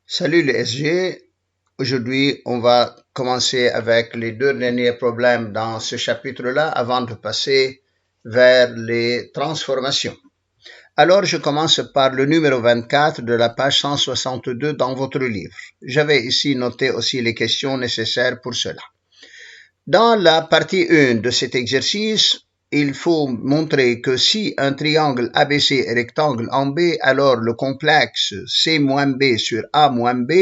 Salut les SG. Aujourd'hui, on va commencer avec les deux derniers problèmes dans ce chapitre-là avant de passer vers les transformations. Alors, je commence par le numéro 24 de la page 162 dans votre livre. J'avais ici noté aussi les questions nécessaires pour cela. Dans la partie 1 de cet exercice, il faut montrer que si un triangle ABC est rectangle en B, alors le complexe C-B sur A-B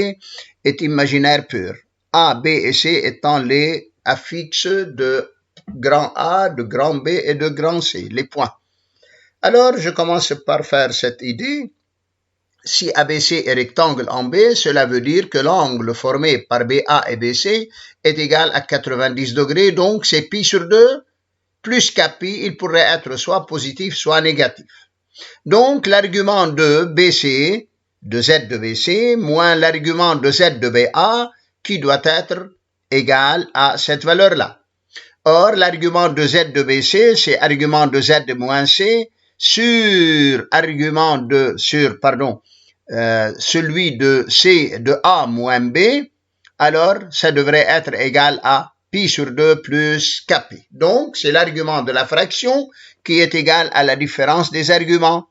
est imaginaire pur. A, B et C étant les affixes de grand A, de grand B et de grand C, les points. Alors, je commence par faire cette idée. Si ABC est rectangle en B, cela veut dire que l'angle formé par BA et BC est égal à 90 degrés, donc c'est pi sur 2 plus kpi, il pourrait être soit positif, soit négatif. Donc l'argument de BC, de Z de BC, moins l'argument de Z de BA, qui doit être égal à cette valeur-là. Or, l'argument de Z de BC, c'est argument de Z de moins C, celui de C de A moins B, alors ça devrait être égal à pi sur 2 plus kpi. Donc, c'est l'argument de la fraction qui est égal à la différence des arguments.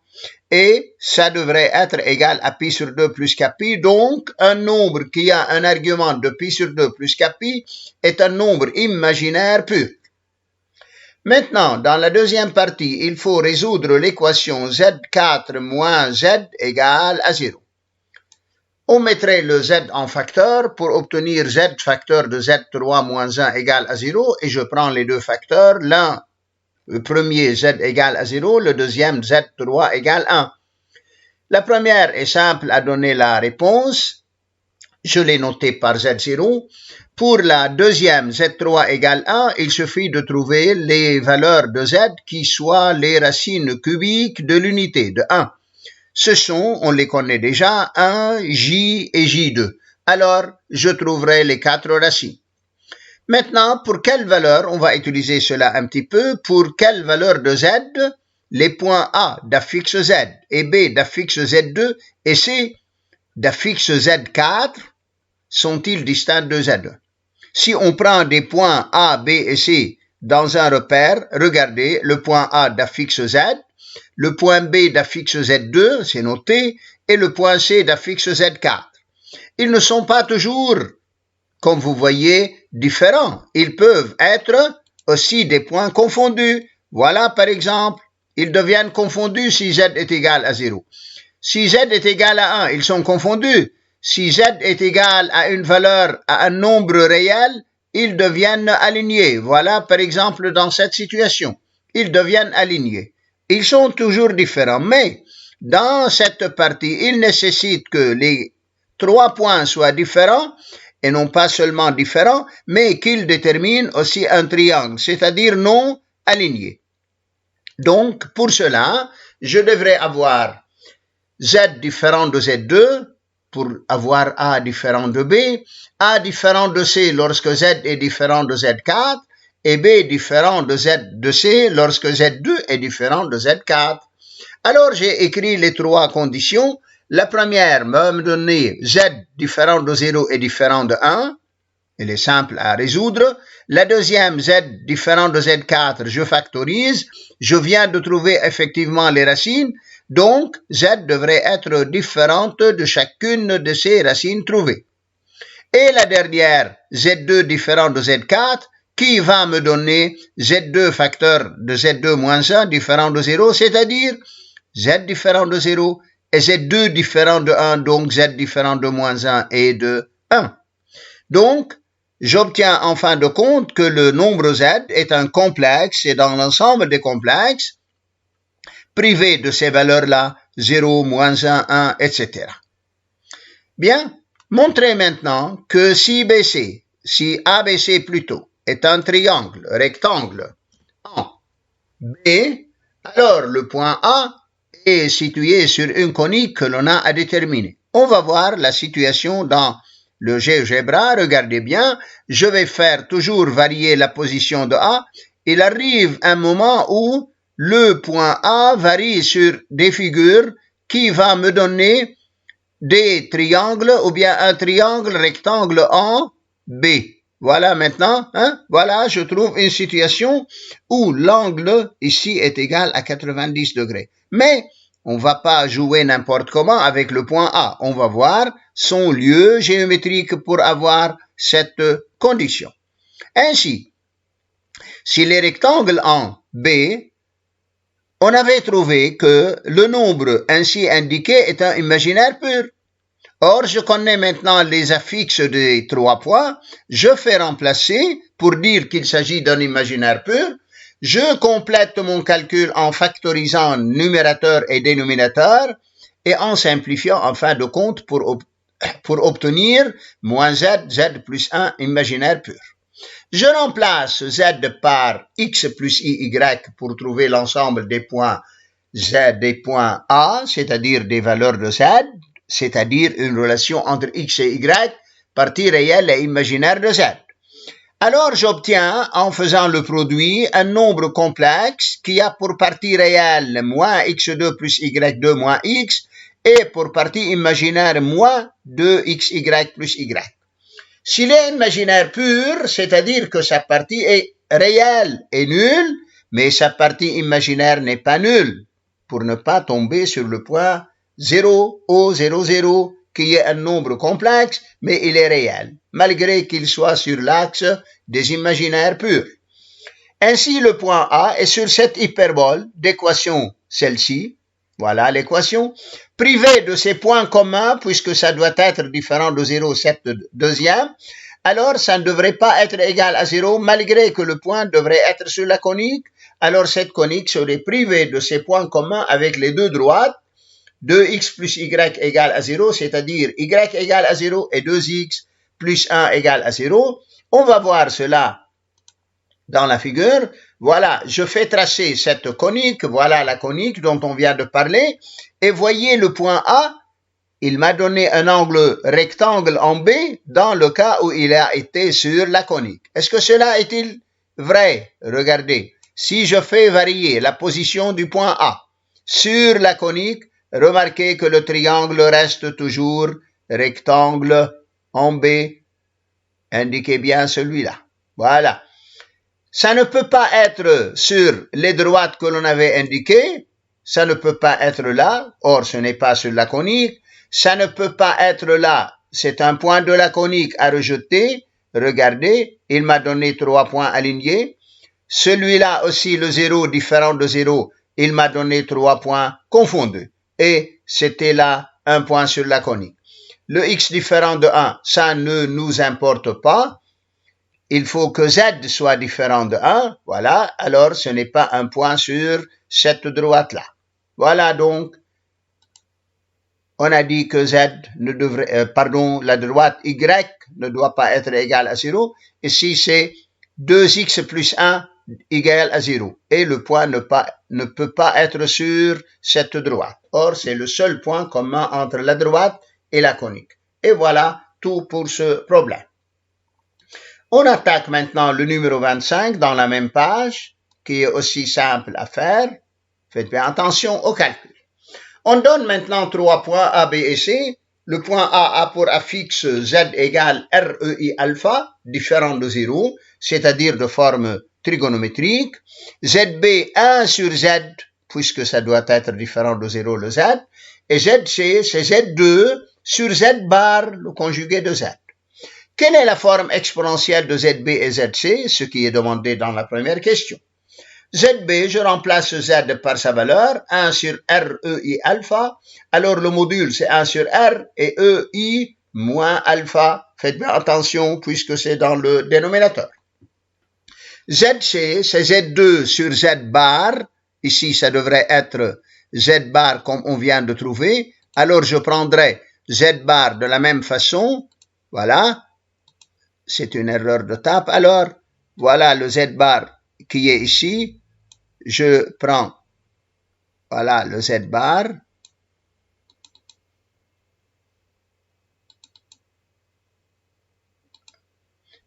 Et ça devrait être égal à pi sur 2 plus kpi. Donc, un nombre qui a un argument de pi sur 2 plus kpi est un nombre imaginaire pur. Maintenant, dans la deuxième partie, il faut résoudre l'équation Z4 moins Z égale à 0. On mettrait le Z en facteur pour obtenir Z facteur de Z3 moins 1 égale à 0 et je prends les deux facteurs, le premier Z égale à 0, le deuxième Z3 égale 1. La première est simple à donner la réponse, je l'ai noté par Z0. Pour la deuxième, Z3 égale 1, il suffit de trouver les valeurs de Z qui soient les racines cubiques de l'unité de 1. Ce sont, on les connaît déjà, 1, J et J2. Alors, je trouverai les 4 racines. Maintenant, pour quelle valeur, on va utiliser cela un petit peu, pour quelle valeur de Z, les points A d'affixe Z et B d'affixe Z2 et C d'affixe Z4 sont-ils distincts de Z1? Si on prend des points A, B et C dans un repère, regardez, le point A d'affixe Z, le point B d'affixe Z2, c'est noté, et le point C d'affixe Z4. Ils ne sont pas toujours, comme vous voyez, différents. Ils peuvent être aussi des points confondus. Voilà, par exemple, ils deviennent confondus si Z est égal à 0. Si Z est égal à 1, ils sont confondus. Si Z est égal à une valeur, à un nombre réel, ils deviennent alignés. Voilà, par exemple, dans cette situation, ils deviennent alignés. Ils sont toujours différents, mais dans cette partie, il nécessite que les 3 points soient différents, et non pas seulement différents, mais qu'ils déterminent aussi un triangle, c'est-à-dire non aligné. Donc, pour cela, je devrais avoir Z différent de Z2 pour avoir A différent de B, A différent de C lorsque Z est différent de Z4, et B différent de Z de C lorsque Z2 est différent de Z4. Alors, j'ai écrit les 3 conditions. La première va me donner Z différent de 0 et différent de 1. Elle est simple à résoudre. La deuxième, Z différent de Z4, je factorise. Je viens de trouver effectivement les racines. Donc, Z devrait être différente de chacune de ces racines trouvées. Et la dernière, Z2 différent de Z4, qui va me donner Z2 facteur de Z2 moins 1 différent de 0, c'est-à-dire Z différent de 0 et Z2 différent de 1, donc Z différent de moins 1 et de 1. Donc, j'obtiens en fin de compte que le nombre Z est un complexe et dans l'ensemble des complexes, privé de ces valeurs-là, 0, moins 1, 1, etc. Bien, montrez maintenant que si ABC plutôt, est un triangle rectangle en B, alors le point A est situé sur une conique que l'on a à déterminer. On va voir la situation dans le GeoGebra, regardez bien, je vais faire toujours varier la position de A. Il arrive un moment où le point A varie sur des figures qui va me donner des triangles ou bien un triangle rectangle en B. Voilà maintenant, hein? Voilà, je trouve une situation où l'angle ici est égal à 90 degrés. Mais on va pas jouer n'importe comment avec le point A. On va voir son lieu géométrique pour avoir cette condition. Ainsi, si les rectangles en B, on avait trouvé que le nombre ainsi indiqué est un imaginaire pur. Or, je connais maintenant les affixes des 3 points. Je fais remplacer, pour dire qu'il s'agit d'un imaginaire pur. Je complète mon calcul en factorisant numérateur et dénominateur et en simplifiant en fin de compte pour obtenir moins z, z plus 1 imaginaire pur. Je remplace z par x plus y pour trouver l'ensemble des points z, des points A, c'est-à-dire des valeurs de z, c'est-à-dire une relation entre x et y, partie réelle et imaginaire de z. Alors j'obtiens, en faisant le produit, un nombre complexe qui a pour partie réelle moins x2 plus y2 moins x et pour partie imaginaire moins 2xy plus y. S'il est imaginaire pur, c'est-à-dire que sa partie est réelle et nulle, mais sa partie imaginaire n'est pas nulle, pour ne pas tomber sur le point 0, O0, 0, qui est un nombre complexe, mais il est réel, malgré qu'il soit sur l'axe des imaginaires purs. Ainsi, le point A est sur cette hyperbole d'équation, celle-ci, voilà l'équation, privé de ses points communs, puisque ça doit être différent de 0, cette deuxième, alors ça ne devrait pas être égal à 0, malgré que le point devrait être sur la conique, alors cette conique serait privée de ses points communs avec les deux droites, 2x plus y égale à 0, c'est-à-dire y égale à 0 et 2x plus 1 égale à 0. On va voir cela dans la figure. Voilà, je fais tracer cette conique, voilà la conique dont on vient de parler, et voyez le point A, il m'a donné un angle rectangle en B dans le cas où il a été sur la conique. Est-ce que cela est-il vrai? Regardez, si je fais varier la position du point A sur la conique, remarquez que le triangle reste toujours rectangle en B. Indiquez bien celui-là. Voilà. Ça ne peut pas être sur les droites que l'on avait indiquées. Ça ne peut pas être là. Or, ce n'est pas sur la conique. Ça ne peut pas être là. C'est un point de la conique à rejeter. Regardez, il m'a donné 3 points alignés. Celui-là aussi, le 0 différent de 0, il m'a donné 3 points confondus. Et c'était là un point sur la conique. Le x différent de 1, ça ne nous importe pas. Il faut que z soit différent de 1. Voilà, alors ce n'est pas un point sur cette droite-là. Voilà donc, on a dit que z ne devrait, la droite y ne doit pas être égale à 0. Ici, c'est 2x plus 1 égale à 0. Et le point ne peut pas être sur cette droite. Or, c'est le seul point commun entre la droite et la conique. Et voilà tout pour ce problème. On attaque maintenant le numéro 25 dans la même page, qui est aussi simple à faire. Faites bien attention au calcul. On donne maintenant 3 points A, B et C. Le point A a pour affixe Z égale REI alpha, différent de 0, c'est-à-dire de forme trigonométrique. ZB 1 sur Z, puisque ça doit être différent de 0 le Z. Et ZC, c'est Z2 sur Z bar, le conjugué de Z. Quelle est la forme exponentielle de ZB et ZC, ce qui est demandé dans la première question? ZB, je remplace Z par sa valeur, 1 sur REI alpha. Alors le module, c'est 1 sur R et EI moins alpha. Faites bien attention puisque c'est dans le dénominateur. ZC, c'est Z2 sur Z bar. Ici, ça devrait être Z bar comme on vient de trouver. Alors je prendrai Z bar de la même façon. Voilà. C'est une erreur de tape. Alors, voilà le Z bar qui est ici. Je prends, voilà le Z bar.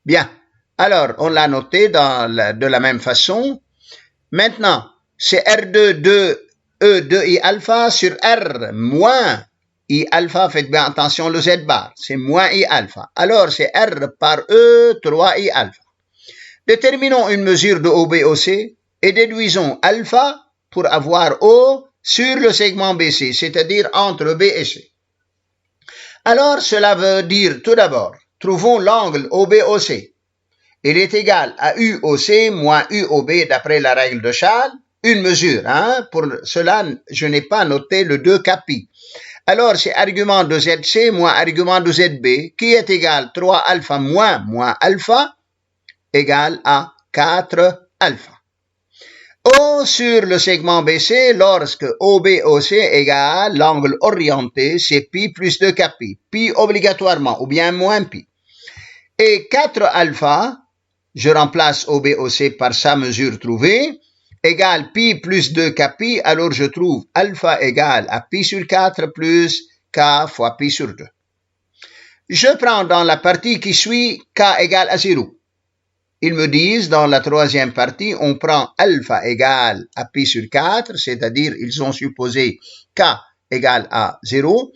Bien. Alors, on l'a noté de la même façon. Maintenant, c'est R2, 2, E2 et alpha sur R moins I alpha, faites bien attention, le Z bar, c'est moins I alpha. Alors, c'est R par E, 3I alpha. Déterminons une mesure de OB-OC et déduisons alpha pour avoir O sur le segment BC, c'est-à-dire entre B et C. Alors, cela veut dire tout d'abord, trouvons l'angle OB-OC. Il est égal à UOC moins UOB d'après la règle de Charles, une mesure. Pour cela, je n'ai pas noté le 2 capi. Alors, c'est argument de ZC moins argument de ZB qui est égal 3 alpha moins alpha égale à 4 alpha. O sur le segment BC, lorsque OB-OC égale l'angle orienté, c'est pi plus 2 capi. Pi obligatoirement, ou bien moins pi. Et 4 alpha, je remplace OB-OC par sa mesure trouvée, égale pi plus 2 capi, alors je trouve alpha égale à pi sur 4 plus k fois pi sur 2. Je prends dans la partie qui suit k égale à 0. Ils me disent, dans la troisième partie, on prend alpha égale à pi sur 4, c'est-à-dire ils ont supposé k égale à 0.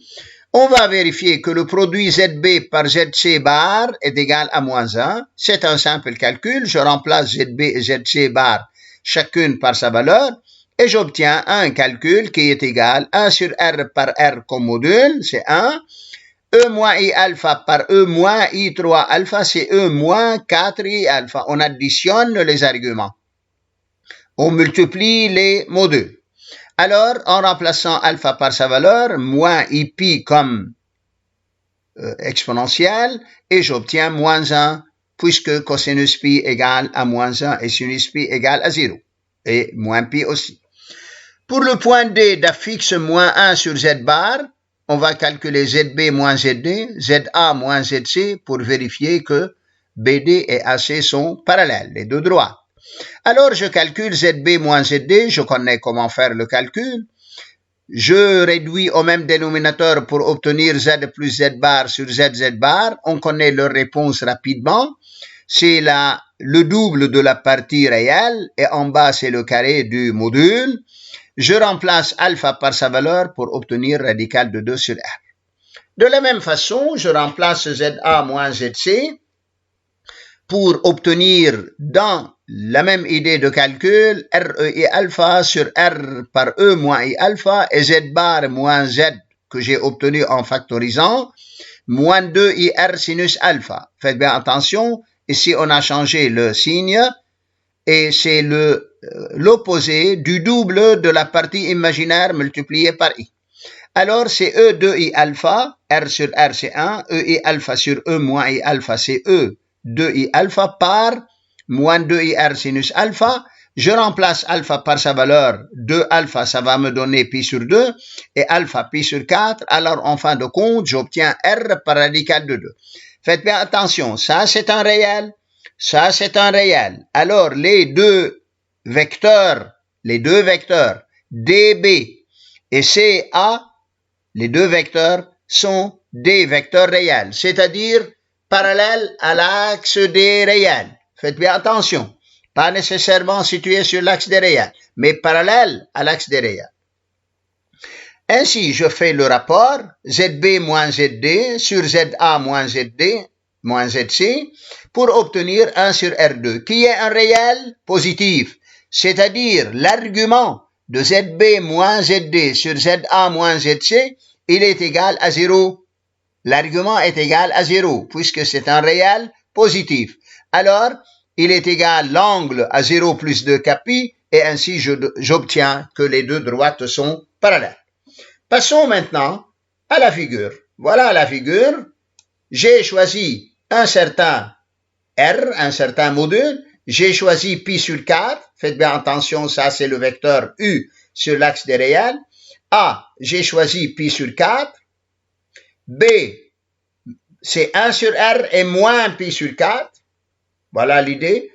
On va vérifier que le produit ZB par ZC bar est égal à moins 1. C'est un simple calcul. Je remplace ZB et ZC bar chacune par sa valeur et j'obtiens un calcul qui est égal à 1 sur R par R comme module, c'est 1. E moins I alpha par E moins I3 alpha, c'est E moins 4I alpha. On additionne les arguments. On multiplie les modules. Alors, en remplaçant alpha par sa valeur, moins I pi comme exponentielle, et j'obtiens moins 1, puisque cosinus pi égale à moins 1 et sinus pi égale à 0. Et moins pi aussi. Pour le point D d'affixe moins 1 sur Z bar, on va calculer ZB moins ZD, ZA moins ZC pour vérifier que BD et AC sont parallèles, les deux droites. Alors, je calcule ZB moins ZD, je connais comment faire le calcul. Je réduis au même dénominateur pour obtenir Z plus Z bar sur ZZ bar. On connaît leur réponse rapidement. C'est le double de la partie réelle et en bas, c'est le carré du module. Je remplace alpha par sa valeur pour obtenir radical de 2 sur R. De la même façon, je remplace ZA moins ZC pour obtenir dans la même idée de calcul RE et alpha sur R par E moins I alpha et Z bar moins Z que j'ai obtenu en factorisant moins 2 IR sinus alpha. Faites bien attention, ici on a changé le signe et c'est l'opposé du double de la partie imaginaire multipliée par I. Alors, c'est E 2I alpha, R sur R c'est 1, EI alpha sur E moins I alpha c'est E 2I alpha par moins 2I R sinus alpha. Je remplace alpha par sa valeur, 2 alpha, ça va me donner pi sur 2, et alpha pi sur 4. Alors, en fin de compte, j'obtiens R par radical de 2. Faites bien attention, ça c'est un réel. Ça, c'est un réel. Alors, les deux vecteurs DB et CA, les deux vecteurs sont des vecteurs réels, c'est-à-dire parallèles à l'axe des réels. Faites bien attention, pas nécessairement situés sur l'axe des réels, mais parallèles à l'axe des réels. Ainsi, je fais le rapport ZB moins ZD sur ZA moins ZD moins ZC pour obtenir 1 sur R2, qui est un réel positif, c'est-à-dire l'argument de ZB moins ZD sur ZA moins ZC, il est égal à 0. L'argument est égal à 0, puisque c'est un réel positif. Alors, il est égal l'angle à 0 plus 2 capi, et ainsi j'obtiens que les deux droites sont parallèles. Passons maintenant à la figure. Voilà la figure. J'ai choisi un certain R, un certain module. J'ai choisi pi sur 4. Faites bien attention, ça c'est le vecteur U sur l'axe des réels. A, j'ai choisi pi sur 4. B, c'est 1 sur R et moins pi sur 4. Voilà l'idée.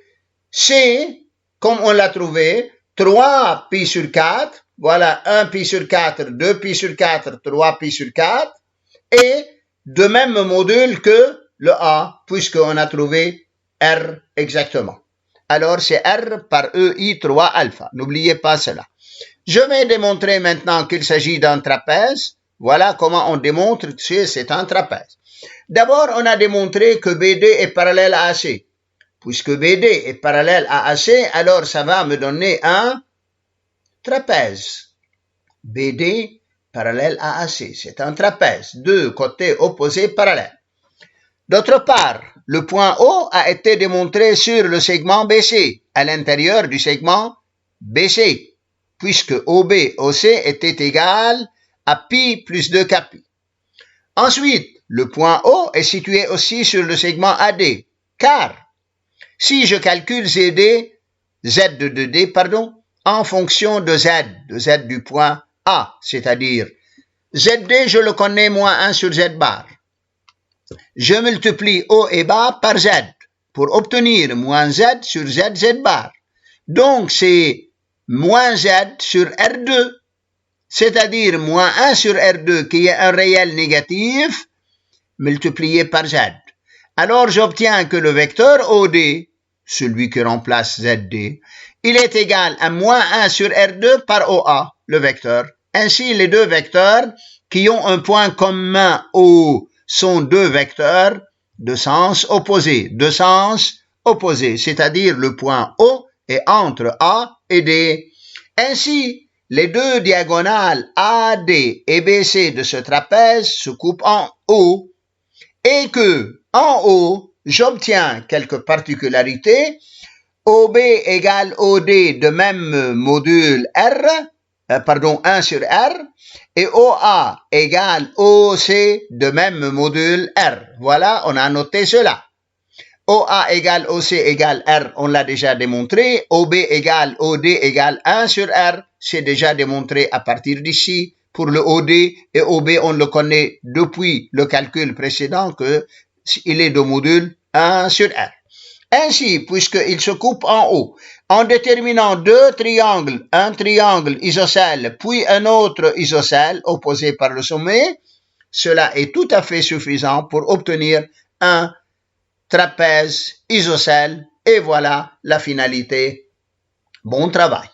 C, comme on l'a trouvé, 3 pi sur 4. Voilà 1 pi sur 4, 2 pi sur 4, 3 pi sur 4. Et de même module que le A, puisqu'on a trouvé R exactement. Alors, c'est R par EI3 alpha. N'oubliez pas cela. Je vais démontrer maintenant qu'il s'agit d'un trapèze. Voilà comment on démontre que c'est un trapèze. D'abord, on a démontré que BD est parallèle à AC. Puisque BD est parallèle à AC, alors ça va me donner un trapèze. BD parallèle à AC, c'est un trapèze. Deux côtés opposés parallèles. D'autre part, le point O a été démontré sur le segment BC, à l'intérieur du segment BC, puisque OB-OC était égal à pi plus 2kpi. Ensuite, le point O est situé aussi sur le segment AD, car si je calcule Z de 2D, en fonction de Z du point A, c'est-à-dire ZD, je le connais moins 1 sur Z bar. Je multiplie haut et bas par Z pour obtenir moins Z sur Z bar. Donc, c'est moins Z sur R2, c'est-à-dire moins 1 sur R2 qui est un réel négatif multiplié par Z. Alors, j'obtiens que le vecteur OD, celui qui remplace ZD, il est égal à moins 1 sur R2 par OA, le vecteur. Ainsi, les deux vecteurs qui ont un point commun O sont deux vecteurs de sens opposé, c'est-à-dire le point O est entre A et D. Ainsi, les deux diagonales AD et BC de ce trapèze se coupent en O, et que, en haut, j'obtiens quelques particularités. OB égale OD de même module R, 1 sur R, et OA égale OC de même module R. Voilà, on a noté cela. OA égale OC égale R, on l'a déjà démontré. OB égale OD égale 1 sur R, c'est déjà démontré à partir d'ici. Pour le OD et OB, on le connaît depuis le calcul précédent qu'il est de module 1 sur R. Ainsi, puisqu'il se coupe en haut, en déterminant deux triangles, un triangle isocèle puis un autre isocèle opposé par le sommet, cela est tout à fait suffisant pour obtenir un trapèze isocèle et voilà la finalité. Bon travail.